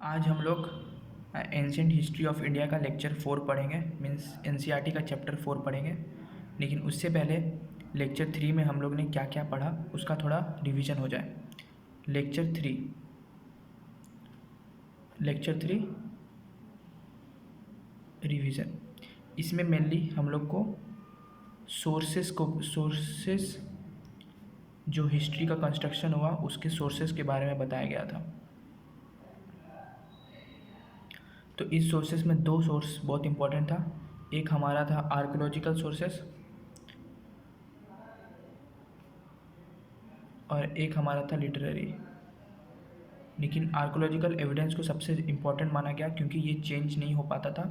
आज हम लोग एंशियंट हिस्ट्री ऑफ इंडिया का लेक्चर 4 पढ़ेंगे। मीन्स एनसीईआरटी का चैप्टर 4 पढ़ेंगे। लेकिन उससे पहले लेक्चर 3 में हम लोग ने क्या क्या पढ़ा उसका थोड़ा रिवीजन हो जाए। Lecture three revision. इसमें मेनली हम लोग को सोर्सेस जो हिस्ट्री का कंस्ट्रक्शन हुआ उसके सोर्सेस के बारे में बताया गया था। तो इस सोर्सेस में दो सोर्स बहुत इंपॉर्टेंट था। एक हमारा था आर्कोलॉजिकल सोर्सेस और एक हमारा था लिटरेरी। लेकिन आर्कोलॉजिकल एविडेंस को सबसे इम्पॉर्टेंट माना गया क्योंकि ये चेंज नहीं हो पाता था।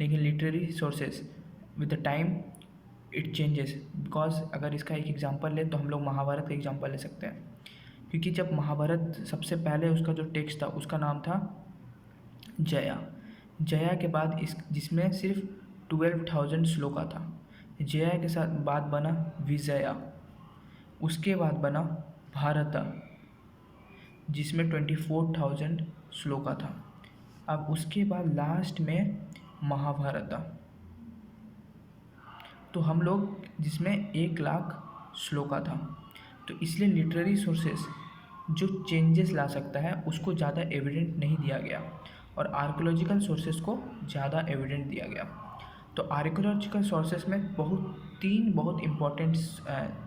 लेकिन literary sources with the time it changes. Because अगर इसका एक एग्जांपल लें तो हम लोग महाभारत का एग्जांपल ले सकते हैं। क्योंकि जब महाभारत सबसे पहले उसका जो टेक्स्ट था उसका नाम था जया के बाद इस जिसमें सिर्फ 12,000 श्लोका था। जया के साथ बाद बना विजया, उसके बाद बना भारत जिसमें 24,000 श्लोका था। अब उसके बाद लास्ट में महाभारत, तो हम लोग जिसमें 1,00,000 श्लोका था। तो इसलिए लिटरेरी सोर्सेस जो चेंजेस ला सकता है उसको ज़्यादा एविडेंट नहीं दिया गया और आर्कोलॉजिकल सोर्सेस को ज़्यादा एविडेंट दिया गया। तो आर्कोलॉजिकल सोर्सेस में तीन बहुत इम्पोर्टेंट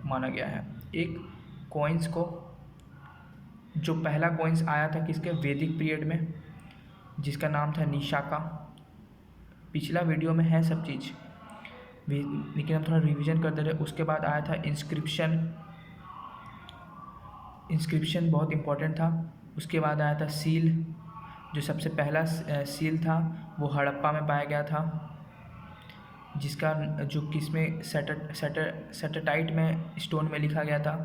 माना गया है। एक कॉइन्स को, जो पहला कॉइन्स आया था किसके वैदिक पीरियड में, जिसका नाम था निशाका। पिछला वीडियो में है सब चीज़, लेकिन हम थोड़ा रिवीजन कर दे रहे। उसके बाद आया था इंस्क्रिप्शन बहुत इम्पोर्टेंट था। उसके बाद आया था सील, जो सबसे पहला सील था वो हड़प्पा में पाया गया था, जिसका जो किसमें सेटेटाइट में स्टोन में लिखा गया था।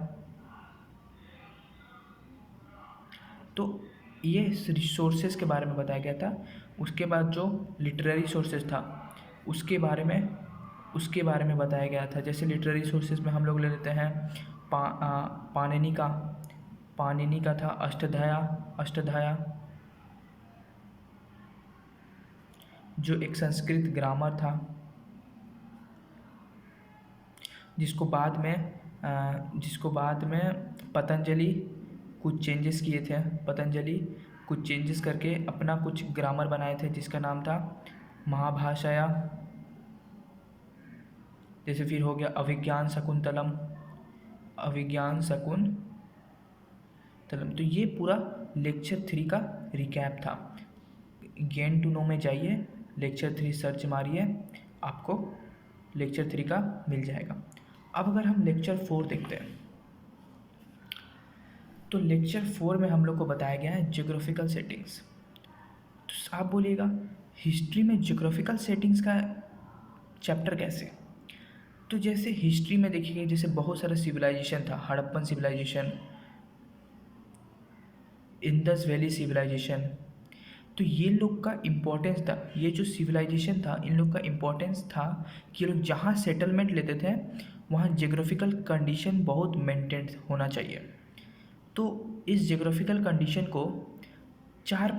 तो ये रिसोर्सेज के बारे में बताया गया था। उसके बाद जो लिटरेरी सोर्सेज था उसके बारे में बताया गया था। जैसे लिटरेरी सोर्सेज में हम लोग ले लेते हैं पाणिनि का था अष्टाध्यायी, जो एक संस्कृत ग्रामर था, जिसको बाद में पतंजलि कुछ चेंजेस किए थे। पतंजलि कुछ चेंजेस करके अपना कुछ ग्रामर बनाए थे जिसका नाम था महाभाष्य। जैसे फिर हो गया अभिज्ञान शकुंतलम। तो ये पूरा लेक्चर 3 का रिकैप था। गेन टू नो में जाइए, लेक्चर 3 सर्च मारिए, आपको लेक्चर 3 का मिल जाएगा। अब अगर हम लेक्चर 4 देखते हैं तो लेक्चर 4 में हम लोग को बताया गया है ज्योग्राफिकल सेटिंग्स। तो आप बोलिएगा हिस्ट्री में ज्योग्राफिकल सेटिंग्स का चैप्टर कैसे? तो जैसे हिस्ट्री में देखिए, जैसे बहुत सारा सिविलाइजेशन था, Harappan civilization, Indus valley civilization. तो ये लोग का इम्पोर्टेंस था, ये जो सिविलाइजेशन था इन लोग का इम्पोर्टेंस था कि ये लोग जहाँ सेटलमेंट लेते थे वहाँ ज्योग्राफिकल कंडीशन बहुत मेंटेन होना चाहिए। तो इस ज्योग्राफिकल कंडीशन को चार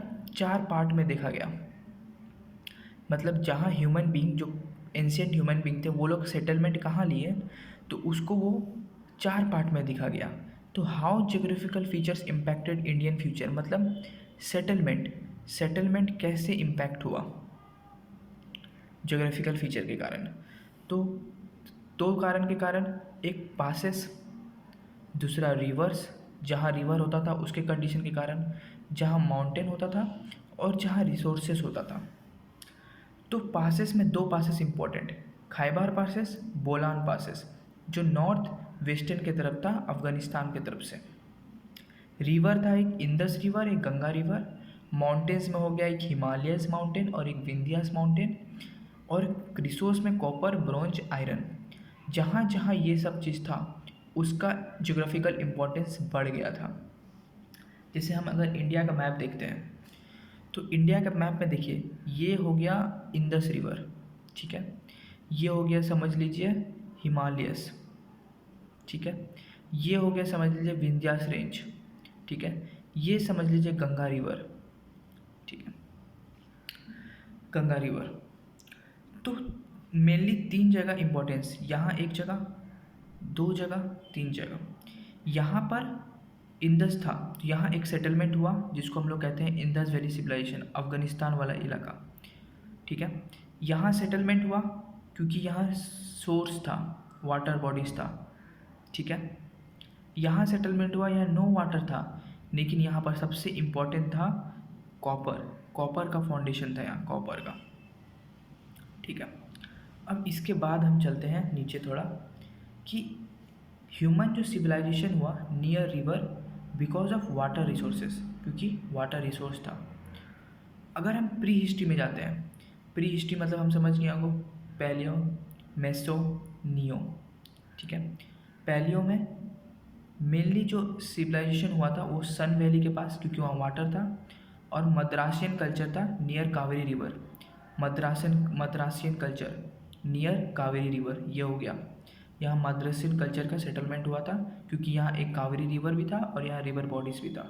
पार्ट में देखा गया। मतलब जहाँ ह्यूमन बीइंग, जो एंशिएंट ह्यूमन बीइंग थे वो लोग सेटलमेंट कहाँ लिए, तो उसको वो 4 पार्ट में देखा गया। तो how geographical features impacted Indian future, मतलब सेटलमेंट कैसे इम्पैक्ट हुआ ज्योग्राफिकल फीचर के कारण। तो 2 कारण के कारण, एक पासेस, दूसरा रिवर्स, जहाँ रिवर होता था उसके कंडीशन के कारण, जहाँ माउंटेन होता था और जहाँ रिसोर्सेस होता था। तो पासेस में 2 passes important, Khyber passes, Bolan passes, जो नॉर्थ वेस्टर्न के तरफ था, अफगानिस्तान के तरफ से। रिवर था एक इंदस रिवर, एक गंगा रिवर। माउंटेन्स में हो गया एक हिमालयस माउंटेन और एक विंध्यास माउंटेन। और रिसोर्स में कॉपर, ब्रोंज, आयरन। जहाँ जहाँ ये सब चीज़ था उसका ज्योग्राफिकल इम्पोर्टेंस बढ़ गया था। जैसे हम अगर इंडिया का मैप देखते हैं तो इंडिया के मैप में देखिए, ये हो गया इंदस रिवर, ठीक है, ये हो गया समझ लीजिए हिमालयस, ठीक है, ये हो गया समझ लीजिए विंध्यास रेंज, ठीक है, ये समझ लीजिए गंगा रिवर, ठीक है। गंगा रिवर, तो मेनली 3 जगह इम्पोर्टेंस, यहाँ एक जगह, 2 जगह, 3 जगह। यहाँ पर इंदस था, तो यहाँ एक सेटलमेंट हुआ जिसको हम लोग कहते हैं इंदस वैली सिविलाइजेशन, अफगानिस्तान वाला इलाका। ठीक है, यहाँ सेटलमेंट हुआ क्योंकि यहाँ सोर्स था, वाटर बॉडीज था। ठीक है, यहाँ सेटलमेंट हुआ, यहाँ नो वाटर था, लेकिन यहाँ पर सबसे इम्पोर्टेंट था कॉपर। कॉपर का फाउंडेशन था यहाँ, कॉपर का। ठीक है, अब इसके बाद हम चलते हैं नीचे थोड़ा, कि ह्यूमन जो सिविलाइजेशन हुआ near river because of water resources, क्योंकि वाटर रिसोर्स था। अगर हम प्री हिस्ट्री में जाते हैं, प्री हिस्ट्री मतलब हम समझ गए आपको, पैलियो, मेसो, नियो। ठीक है, पैलियो में मेनली जो सिविलाइजेशन हुआ था वो सन वैली के पास, क्योंकि वहाँ वाटर था, और मद्रासियन कल्चर था near Kaveri river. Madrasian culture near Kaveri river, ये हो गया। यहाँ मद्रासियन कल्चर का सेटलमेंट हुआ था क्योंकि यहाँ एक कावेरी रिवर भी था और यहाँ रिवर बॉडीज भी था।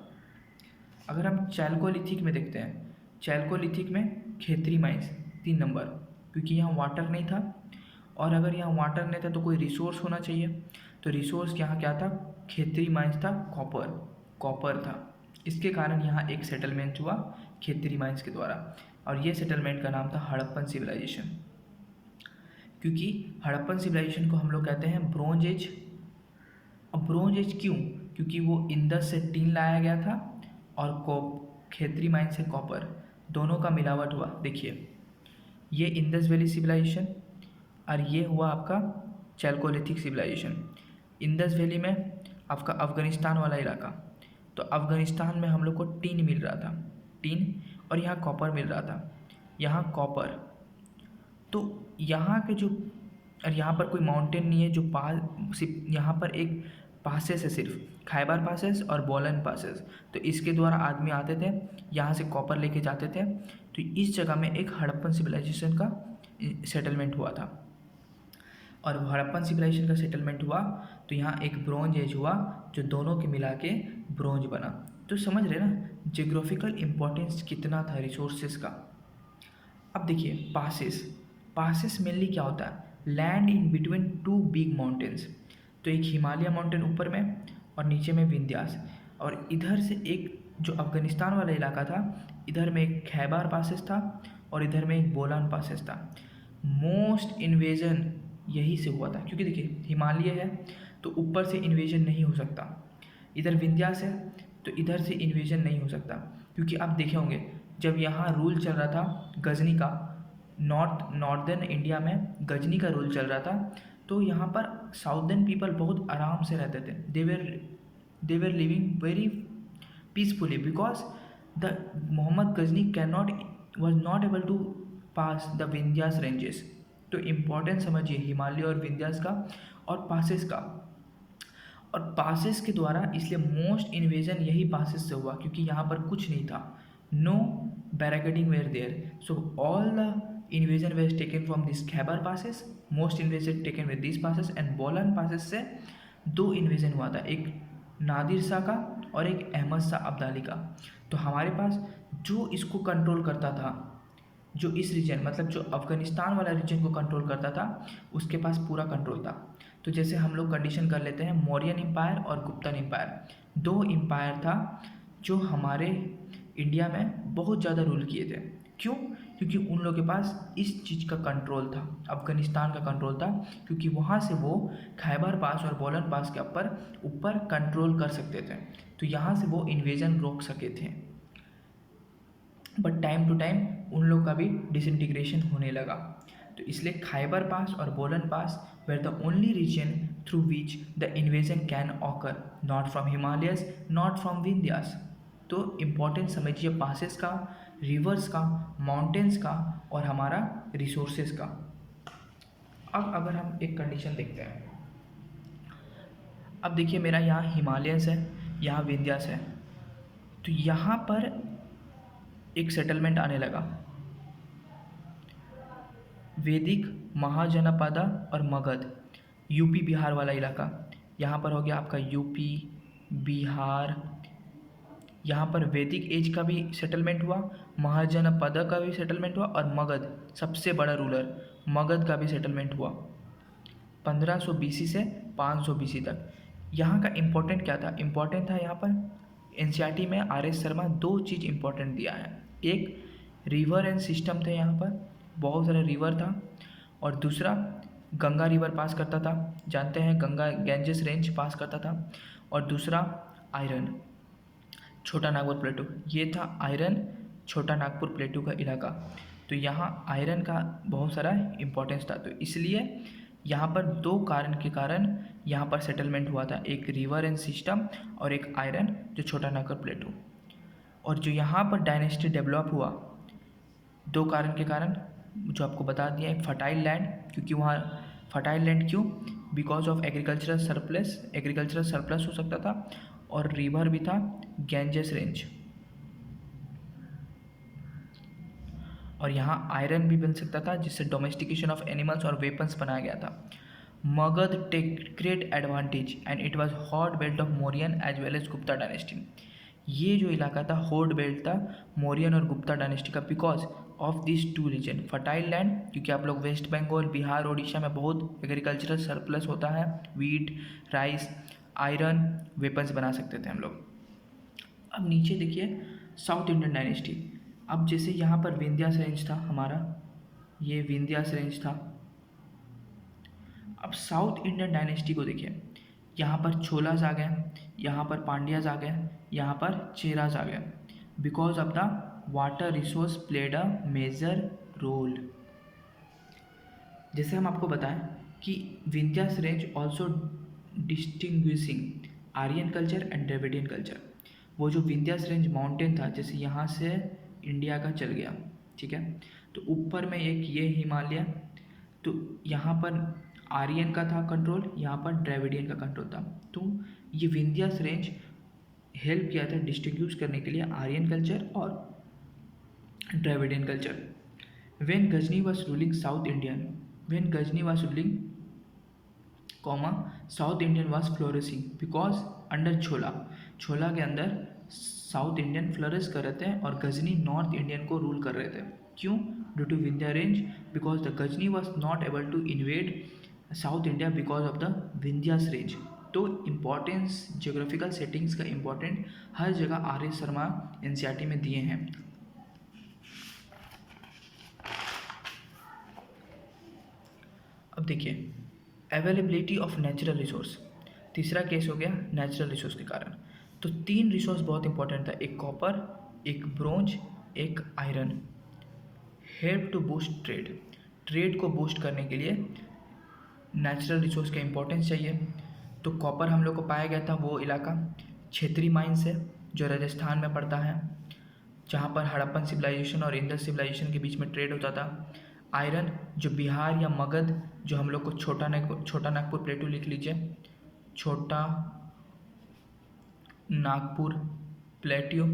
अगर हम चैल्कोलिथिक में देखते हैं, चैल्कोलिथिक में खेतरी माइंस 3 नंबर, क्योंकि यहाँ वाटर नहीं था, और अगर यहाँ वाटर नहीं था तो कोई रिसोर्स होना चाहिए, तो रिसोर्स यहाँ क्या था, खेतरी माइंस था, कॉपर, कॉपर था। इसके कारण यहाँ एक सेटलमेंट हुआ खेतरी माइंस के द्वारा, और ये सेटलमेंट का नाम था हड़प्पन सिविलाइजेशन। क्योंकि हड़प्पन सिविलाइजेशन को हम लोग कहते हैं ब्रोंज एज। अब ब्रोंज एज क्यों, क्योंकि वो इंदस से टीन लाया गया था और खेतरी माइन से कॉपर, दोनों का मिलावट हुआ। देखिए, ये इंदस वैली सिविलाइजेशन और ये हुआ आपका चैल्कोलिथिक सिविलाइजेशन। इंदस वैली में आपका अफ़गानिस्तान वाला इलाका, तो अफ़गानिस्तान में हम लोग को टीन मिल रहा था, टीन, और यहाँ कॉपर मिल रहा था, यहाँ कॉपर। तो यहाँ के जो, और यहाँ पर कोई माउंटेन नहीं है जो यहाँ पर एक पासेस है, सिर्फ खैबर पासेस और बोलन पासेस। तो इसके द्वारा आदमी आते थे, यहाँ से कॉपर लेके जाते थे। तो इस जगह में एक हड़प्पन सिविलाइजेशन का सेटलमेंट हुआ था, और हड़प्पन सिविलाइजेशन का सेटलमेंट हुआ तो यहाँ एक ब्रोंज एज हुआ जो दोनों के मिला के ब्रोंज बना। तो समझ रहे ना जियोग्राफिकल इम्पोर्टेंस कितना था रिसोर्सेज का। अब देखिए पासेस, पासेस मेनली क्या होता है, land in between 2 big mountains. तो एक हिमालय माउंटेन ऊपर में और नीचे में विंध्यास, और इधर से एक जो अफ़गानिस्तान वाला इलाका था, इधर में एक खैबर पासेस था और इधर में एक बोलान पासेस था। मोस्ट इन्वेजन यही से हुआ था, क्योंकि देखिए हिमालय है तो ऊपर से इन्वेजन नहीं हो सकता, इधर विंध्यास है तो इधर से इन्वेजन नहीं हो सकता। क्योंकि आप देखे होंगे जब यहाँ रूल चल रहा था गजनी का, नॉर्दर्न इंडिया में गजनी का रूल चल रहा था, तो यहाँ पर साउदर्न पीपल बहुत आराम से रहते थे। They were living very peacefully because the Mohammad Ghazni was not able to pass the Vindhyas ranges. तो इम्पोर्टेंस समझिए हिमालय और विंध्यास का और पासेस का, और पासेस के द्वारा इसलिए मोस्ट इन्वेजन यही पासेस से हुआ, क्योंकि यहाँ पर कुछ नहीं था, no barricading where there, so all the invasion was taken from this Khyber passes, most invasion taken with these passes, and बोलन passes से 2 invasion हुआ था, एक नादिर शाह का और एक अहमद शाह अब्दाली का। तो हमारे पास जो इसको कंट्रोल करता था, जो इस रीजन मतलब जो अफ़गानिस्तान वाला रीजन को कंट्रोल करता था, उसके पास पूरा कंट्रोल था। तो जैसे हम लोग कंडीशन कर लेते हैं, मौर्यन एम्पायर और गुप्तन एम्पायर, 2 एम्पायर था जो हमारे इंडिया में बहुत ज़्यादा रूल किए थे। क्यों, क्योंकि उन लोगों के पास इस चीज़ का कंट्रोल था, अफ़गानिस्तान का कंट्रोल था, क्योंकि वहाँ से वो खैबर पास और बोलन पास के ऊपर कंट्रोल कर सकते थे, तो यहाँ से वो इन्वेजन रोक सके थे। बट टाइम टू टाइम उन लोग का भी डिसइंटीग्रेशन होने लगा, तो इसलिए खैबर पास और Bolan pass were the only region through which the invasion can occur, not from Himalayas, not from Vindhyas. तो इम्पोर्टेंस समझिए पासेस का, रिवर्स का, माउंटेन्स का और हमारा रिसोर्सेज का। अब अगर हम एक कंडीशन देखते हैं, अब देखिए मेरा यहाँ हिमालयस है, यहाँ विंध्यास है, तो यहाँ पर एक सेटलमेंट आने लगा, वैदिक, महाजनपदा और मगध, यूपी बिहार वाला इलाका। यहाँ पर हो गया आपका यूपी, बिहार, यहाँ पर वैदिक एज का भी सेटलमेंट हुआ, महाजनपद का भी सेटलमेंट हुआ, और मगध सबसे बड़ा रूलर मगध का भी सेटलमेंट हुआ 1500 BC से 500 BC तक। यहाँ का इम्पोर्टेंट क्या था? इम्पोर्टेंट था यहाँ पर एनसीईआरटी में आर.एस. शर्मा 2 चीज़ इम्पोर्टेंट दिया है। एक, रिवर एंड सिस्टम थे, यहाँ पर बहुत सारे रिवर था, और दूसरा गंगा रिवर पास करता था, जानते हैं गंगा गैंजेस रेंज पास करता था, और दूसरा आयरन छोटा नागपुर प्लेटू, ये था आयरन छोटा नागपुर प्लेटू का इलाका। तो यहाँ आयरन का बहुत सारा इम्पोर्टेंस था, तो इसलिए यहाँ पर 2 कारण के कारण यहाँ पर सेटलमेंट हुआ था, एक रिवर एंड सिस्टम और एक आयरन जो छोटा नागपुर प्लेटू। और जो यहाँ पर डायनेस्टी डेवलप हुआ 2 कारण के कारण जो आपको बता दिया, एक फर्टाइल लैंड, क्योंकि वहाँ फर्टाइल लैंड क्यों? बिकॉज ऑफ एग्रीकल्चरल सरप्लस हो सकता था, और रिवर भी था गैंजेस रेंज, और यहाँ आयरन भी बन सकता था जिससे डोमेस्टिकेशन ऑफ एनिमल्स और वेपन्स बनाया गया था। Magadha take great advantage and it was hot belt of Mauryan as well as Gupta dynasty. ये जो इलाका था हॉट बेल्ट था मौर्यन और गुप्ता डायनेस्टी का, because of this 2 reason. Fertile land, क्योंकि आप लोग वेस्ट बंगाल, बिहार, उड़ीसा में बहुत एग्रीकल्चरल सरप्लस होता है, वीट, राइस, आयरन, वेपन्स बना सकते थे हम लोग। अब नीचे देखिए साउथ इंडियन डायनेस्टी। अब जैसे यहाँ पर विंध्यास रेंज था हमारा, ये विंध्यास रेंज था। अब साउथ इंडियन डायनेस्टी को देखिए, यहाँ पर छोलाज आ गए, यहाँ पर पांड्याज आ गए, यहाँ पर चेराज आ गए, because of the water resource played a major role. जैसे हम आपको बताएं कि Vindhyas range also distinguishing Aryan culture and Dravidian culture. वो जो विंध्यास रेंज माउंटेन था, जैसे यहाँ से इंडिया का चल गया, ठीक है, तो ऊपर में एक ये हिमालय, तो यहाँ पर आर्यन का था कंट्रोल, यहाँ पर द्रविडियन का कंट्रोल था। तो ये विंध्यास रेंज हेल्प किया था डिस्टिंग्विश करने के लिए आर्यन कल्चर और Dravidian culture. When Ghazni was ruling South Indian, when Ghazni was ruling South Indian was flourishing because under Chola के अंदर साउथ इंडियन फ्लोरिश कर रहे थे और गजनी नॉर्थ इंडियन को रूल कर रहे थे। क्यों? Due to Vindhya range, because the Ghazni was not able to invade South India because of the Vindhyas range. तो इम्पॉर्टेंस जियोग्राफिकल सेटिंग्स का इम्पॉर्टेंट हर जगह आर.एस. शर्मा एनसीईआरटी में दिए हैं। अब देखिए अवेलेबिलिटी ऑफ नेचुरल रिसोर्स, तीसरा केस हो गया नेचुरल रिसोर्स के कारण। तो 3 रिसोर्स बहुत इंपॉर्टेंट था, एक कॉपर, एक ब्रोंज, एक iron. Help to boost trade को बूस्ट करने के लिए नेचुरल रिसोर्स का इंपॉर्टेंस चाहिए। तो कॉपर हम लोग को पाया गया था वो इलाका क्षेत्री माइंस है जो राजस्थान में पड़ता है, जहाँ पर हड़प्पन सिविलाइजेशन और इंडस सिविलाइजेशन के बीच में ट्रेड होता था। आयरन जो बिहार या मगध, जो हम लोग को छोटा नागपुर प्लेटू लिख लीजिए, छोटा नागपुर प्लेट्यू।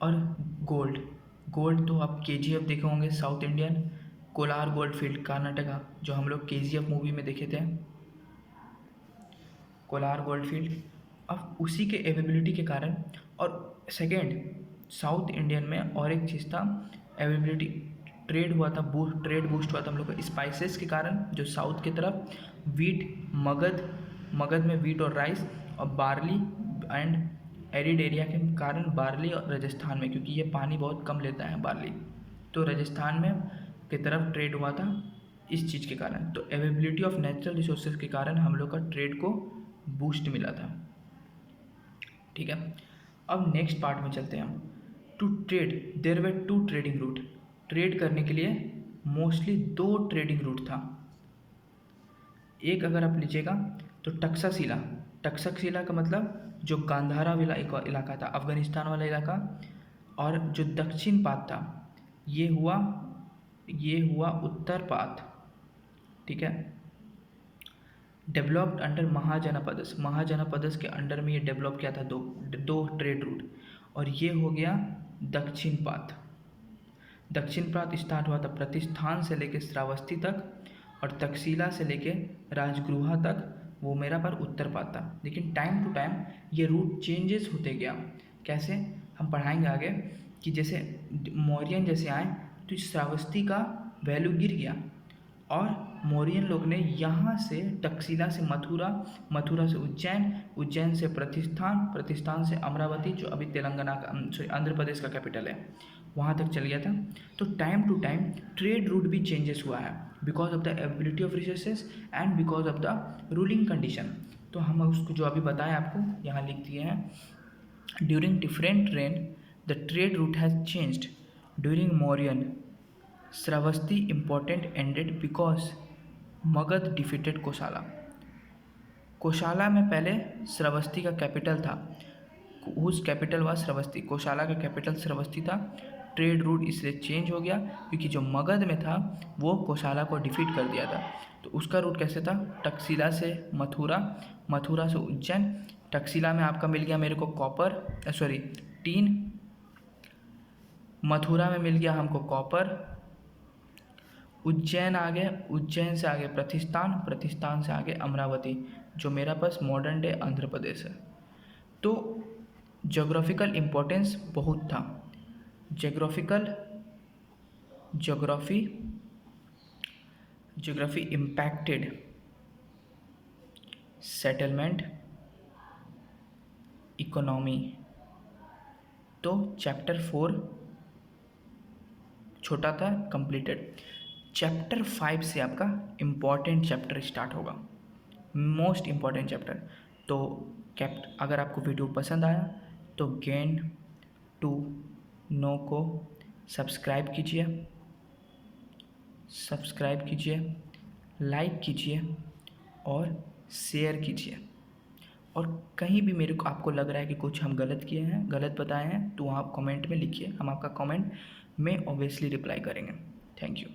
और गोल्ड तो आप KGF देखे होंगे, south Indian Kolar gold field Karnataka, जो हम लोग KGF मूवी में देखे थे, कोलार गोल्ड फील्ड। अब उसी के अवेलेबिलिटी के कारण, और सेकेंड साउथ इंडियन में और एक चीज़ था अवेलेबिलिटी, ट्रेड बूस्ट हुआ था हम लोग का स्पाइसेस के कारण, जो साउथ की तरफ वीट, मगध में वीट और राइस, और बार्ली एंड एरिड एरिया के कारण बार्ली, और राजस्थान में क्योंकि ये पानी बहुत कम लेता है बार्ली, तो राजस्थान में की तरफ ट्रेड हुआ था इस चीज़ के कारण। तो अवेलेबिलिटी ऑफ नेचुरल रिसोर्सेज के कारण हम लोग का ट्रेड को बूस्ट मिला था। ठीक है, अब नेक्स्ट पार्ट में चलते हैं हम। To trade there were 2 trading route. Trade करने के लिए मोस्टली 2 ट्रेडिंग रूट था। एक अगर आप लीजिएगा तो टक्साशिला का मतलब जो गांधारा वाला इलाका था, अफगानिस्तान वाला इलाका, और जो दक्षिण पात था ये हुआ उत्तर पात। ठीक है, डेवलप्ड अंडर महाजनपदस के अंडर में ये डेवलप किया था दो ट्रेड रूट, और ये हो गया दक्षिण पात स्टार्ट हुआ था प्रतिष्ठान से लेके श्रावस्ती तक, और तक्षशिला से लेके राजगृहा तक वो मेरा पर उत्तर पात था। लेकिन टाइम टू टाइम ये रूट चेंजेस होते गया। कैसे हम पढ़ाएंगे आगे कि जैसे मौर्यन जैसे आए तो श्रावस्ती का वैल्यू गिर गया और मौर्यन लोग ने यहाँ से तक्षशिला से मथुरा, मथुरा से उज्जैन, उज्जैन से प्रतिष्ठान, प्रतिष्ठान से अमरावती जो अभी तेलंगाना का सॉरी आंध्र प्रदेश का कैपिटल है वहाँ तक चल गया था। तो time to time trade route भी चेंजेस हुआ है because of the ability of resources and because of the ruling condition. तो हम उसको जो अभी बताएं आपको यहाँ लिख दिए हैं। During different reign the trade route has changed. During Mauryan Shravasti important ended because Magadh defeated Kosala. Kosala में पहले श्रावस्ती का कैपिटल था, हुज कैपिटल व श्रावस्ती, कोशाला का कैपिटल श्रावस्ती था। ट्रेड रूट इसलिए चेंज हो गया क्योंकि जो मगध में था वो कोशाला को डिफीट कर दिया था। तो उसका रूट कैसे था, तक्षशिला से मथुरा, मथुरा से उज्जैन। तक्षशिला में आपका मिल गया मेरे को कॉपर सॉरी टीन, मथुरा में मिल गया हमको कॉपर, उज्जैन आ गए, उज्जैन से आगे प्रतिष्ठान, प्रतिष्ठान से आगे अमरावती जो मेरा पास मॉडर्न डे आंध्र प्रदेश है। तो जोग्राफिकल इम्पोर्टेंस बहुत था। Geography impacted settlement, economy. तो चैप्टर 4 छोटा था, कंप्लीटेड। चैप्टर 5 से आपका इम्पॉर्टेंट चैप्टर स्टार्ट होगा, मोस्ट इम्पॉर्टेंट चैप्टर। तो अगर आपको वीडियो पसंद आया तो गेन टू नो को सब्सक्राइब कीजिए, लाइक कीजिए और शेयर कीजिए। और कहीं भी मेरे को आपको लग रहा है कि कुछ हम गलत किए हैं, गलत बताए हैं, तो आप कमेंट में लिखिए, हम आपका कमेंट में ऑब्वियसली रिप्लाई करेंगे। Thank you.